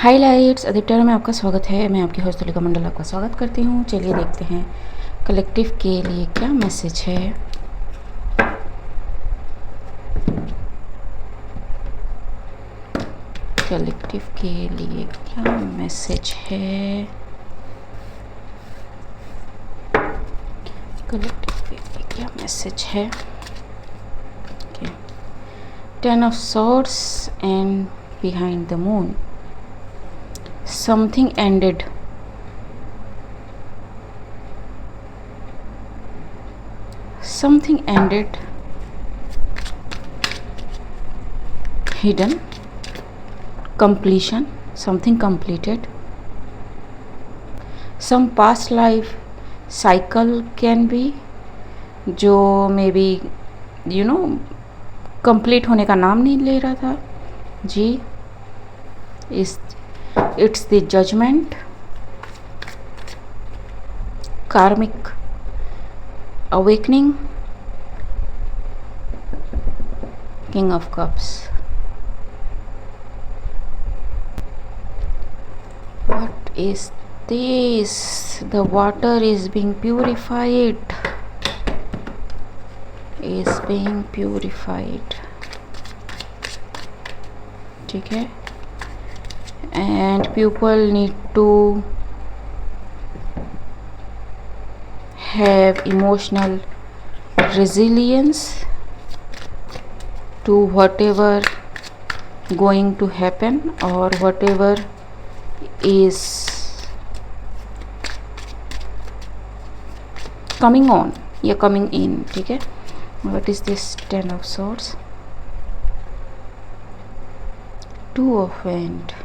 Highlights अधिकतर में आपका स्वागत है। मैं आपकी होस्ट तुलिका मंडल आपका स्वागत करती हूँ। चलिए देखते हैं कलेक्टिव के लिए क्या मैसेज है। कलेक्टिव के लिए क्या मैसेज है। कलेक्टिव के लिए क्या मैसेज है। Ten of swords and behind the moon. Something ended. Something ended. Hidden. Completion. Something completed. Some past life cycle can be, जो मे बी कंप्लीट होने का नाम नहीं ले रहा था जी। It's the judgment, karmic awakening, King of Cups. What is this? The water is being purified. ठीक है। And people need to have emotional resilience to whatever going to happen or whatever is coming on या coming in। ठीक है। What is this? 10 of Swords, 2 of Wands.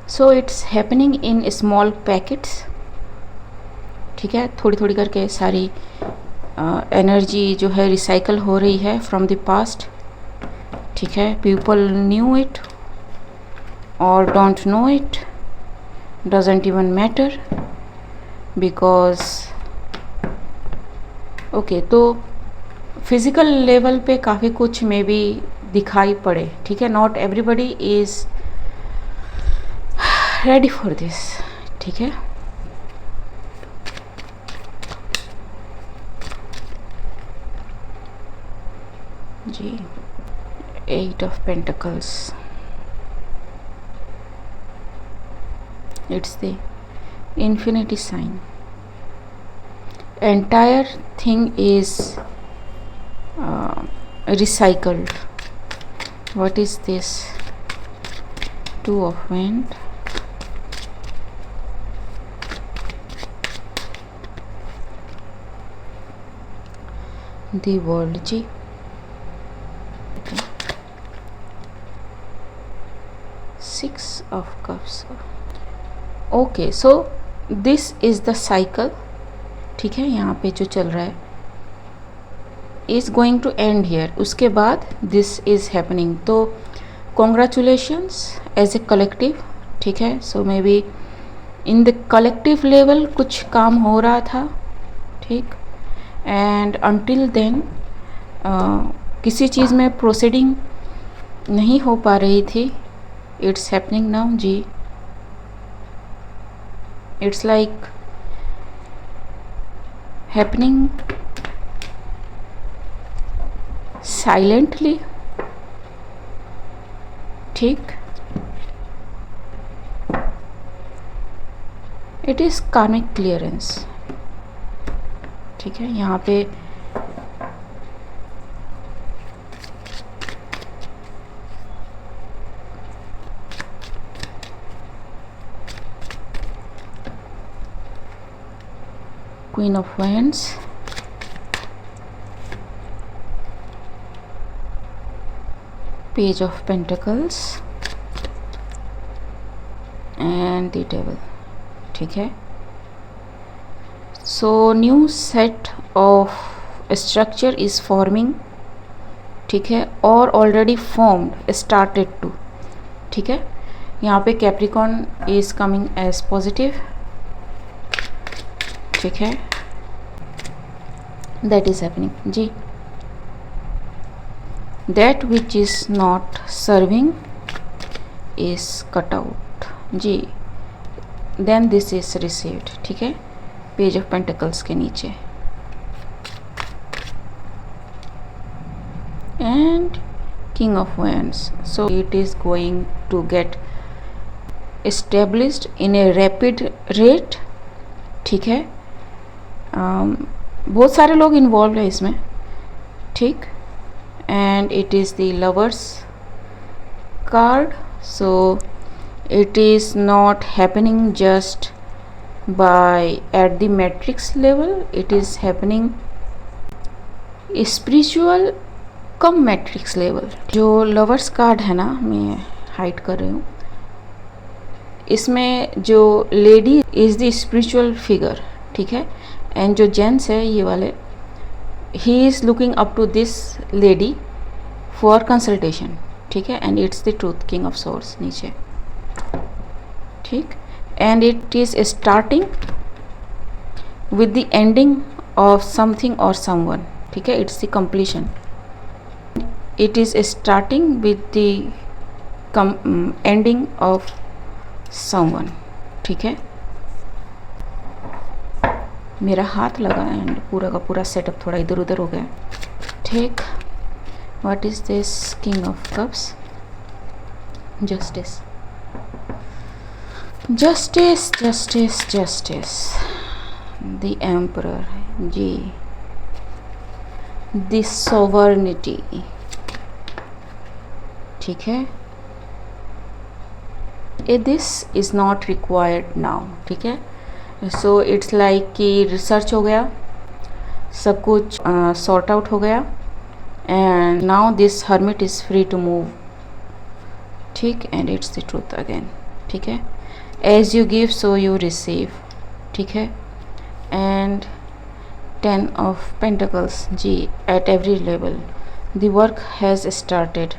So it's happening in small packets. ठीक है, थोड़ी थोड़ी करके सारी energy जो है रिसाइकल हो रही है फ्रॉम द पास्ट। ठीक है, पीपल न्यू इट और don't know it, doesn't even matter because okay. तो फिज़िकल लेवल पे काफ़ी कुछ मे बी दिखाई पड़े। ठीक है, not everybody is ready for this. ठीक है, जी। 8 of Pentacles, it's the infinity sign. Entire thing is recycled. What is this? 2 of Wands, the World जी। Six of Cups. Okay, so this is the cycle. ठीक है, यहाँ पे जो चल रहा है is going to end here. उसके बाद दिस इज हैपनिंग। तो कॉन्ग्रेचुलेशंस एज ए कलेक्टिव। ठीक है, so maybe in the collective level कुछ काम हो रहा था। ठीक, एंड अनटिल देन किसी चीज़ में प्रोसीडिंग नहीं हो पा रही थी। इट्स हैपनिंग नाउ जी। It's like happening silently. ठीक, इट इज़ कार्मिक क्लियरेंस। ठीक है, यहाँ पे Queen of Wands, Page of Pentacles and the Devil। ठीक है, so new set of structure is forming. ठीक है, और ऑलरेडी फॉर्म्ड, स्टार्टेड टू। ठीक है, यहाँ पे Capricorn is coming as positive. ठीक है, दैट इज हैपनिंग जी। That which is not serving is cut out जी, देन दिस इज रिसीव्ड। ठीक है, पेज ऑफ पेंटिकल्स के नीचे। And king of wands, so it is going to get established in a rapid rate. ठीक है, बहुत सारे लोग इन्वॉल्व है इसमें। ठीक, and it is the lovers card, so it is not happening just by at the matrix level, it is happening spiritual cum matrix level. जो lovers card है ना, मैं हाइड कर रही हूँ, इसमें जो lady is the spiritual figure. ठीक है, एंड जो जेंट्स है ये वाले, he is looking up to this lady for consultation. ठीक है, and it's the truth, king of swords नीचे। ठीक, and it is starting with the ending of something और समवन। ठीक है, it's the completion. It is starting with the ending of someone. ठीक है, मेरा हाथ लगा एंड पूरा का पूरा सेटअप थोड़ा इधर उधर हो गया। ठीक, what is this, king of cups, justice, justice justice justice, the emperor जी, द सोवर्निटी। ठीक है, this is not required now. ठीक है, सो इट्स लाइक कि रिसर्च हो गया, सब कुछ सॉर्ट आउट हो गया, and now this hermit is free to move. ठीक, and it's the truth again. ठीक है, as you give so you receive। ठीक है, and 10 of Pentacles जी, at every level the work has started।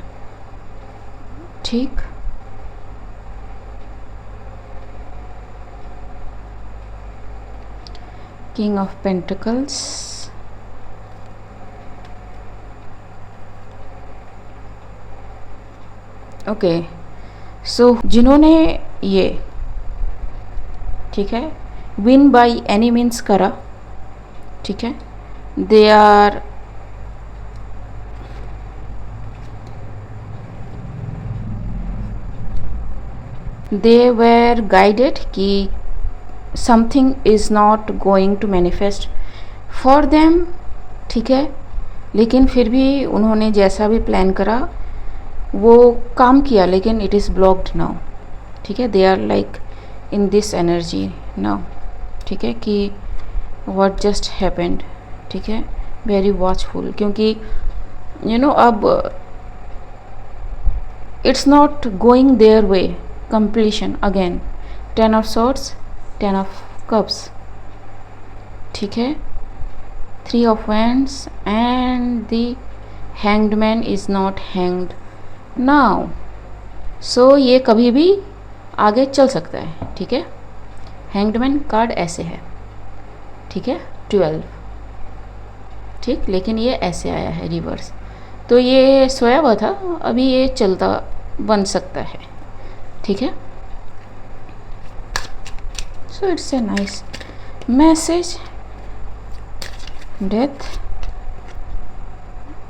ठीक, King of Pentacles, okay, सो जिन्होंने ये, ठीक है, विन बाय एनी मीन्स करा, ठीक है, they are they were guided कि something is not going to manifest for them. ठीक है, लेकिन फिर भी उन्होंने जैसा भी प्लान करा वो काम किया, लेकिन इट इज़ ब्लॉक्ड नाउ। ठीक है, they are like in this energy now. ठीक है, कि व्हाट जस्ट हैपेंड। ठीक है, वेरी वॉचफुल, क्योंकि यू नो अब it's not going their way, completion again. 10 of swords, 10 of cups. ठीक है, 3 of wands and the hanged man is not hanged now. So ये कभी भी आगे चल सकता है। ठीक है, हैंग्ड मैन कार्ड ऐसे है। ठीक है, 12। ठीक, लेकिन ये ऐसे आया है रिवर्स, तो ये सोया हुआ था, अभी ये चलता बन सकता है। ठीक है, so it's a nice message. Death,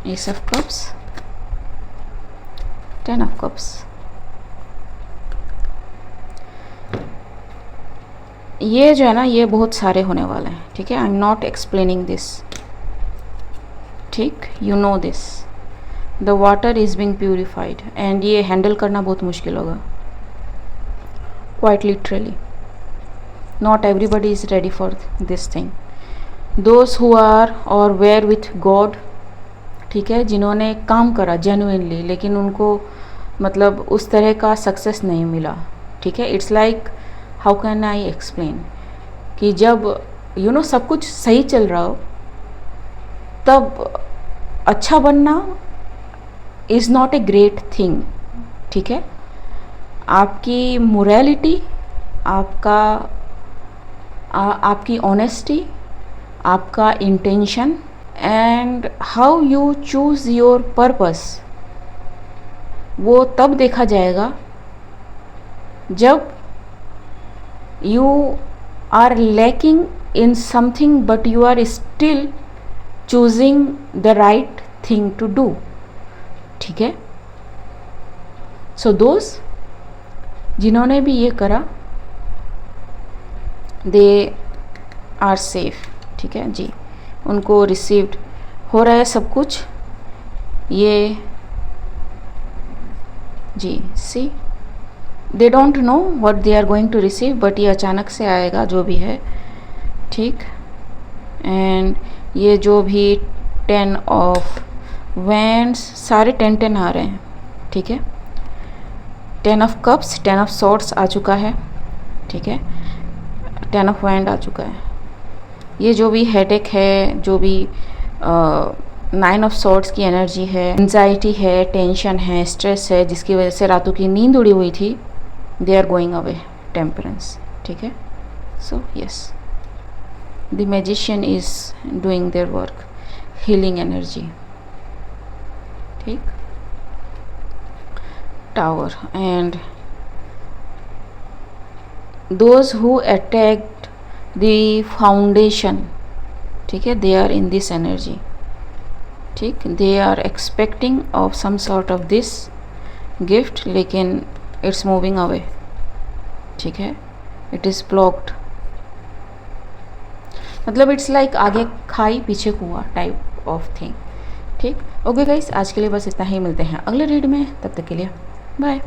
S of cups, 10 of cups. ये जो है ना, ये बहुत सारे होने वाले हैं। ठीक है, I am not explaining this. ठीक, you know this, the water is being purified, and ये हैंडल करना बहुत मुश्किल होगा, quite literally. Not everybody is ready for this thing. Those who are और वेयर विथ गॉड, ठीक है, जिन्होंने काम करा जेन्युइनली, लेकिन उनको मतलब उस तरह का सक्सेस नहीं मिला। ठीक है, it's like, how can I explain, कि जब यू नो सब कुछ सही चल रहा हो, तब अच्छा बनना is not a great thing. ठीक है, आपकी मोरालिटी, आपकी ऑनेस्टी, आपका intention, and how you choose your purpose, वो तब देखा जाएगा जब you are lacking in something but you are still choosing the right thing to do. ठीक है, सो दोस्त जिन्होंने भी ये करा दे आर सेफ। ठीक है जी, उनको रिसीव्ड हो रहा है सब कुछ ये जी। See they don't know what they are going to receive, but ये अचानक से आएगा जो भी है। ठीक, एंड ये जो भी 10 ऑफ वैंड्स सारे 10 आ रहे हैं। ठीक है, 10 ऑफ कप्स, 10 ऑफ सॉर्ड्स आ चुका है। ठीक है, 10 ऑफ वैंड आ चुका है। ये जो भी हेडेक है, जो भी 9 ऑफ सॉर्ड्स की एनर्जी है, एंजाइटी है, टेंशन है, स्ट्रेस है, जिसकी वजह से रातों की नींद उड़ी हुई थी, they are going away. Temperance. ठीक है, so yes, the magician is doing their work, healing energy. ठीक, tower and those who attacked the foundation, ठीक है, they are in this energy. ठीक, they are expecting of some sort of this gift, लेकिन it's moving away. ठीक है, it is blocked, मतलब it's like आगे खाई पीछे कुआं टाइप ऑफ थिंग। ठीक, ओके गाइस, आज के लिए बस इतना ही, मिलते हैं अगले रीड में, तब तक के लिए बाय।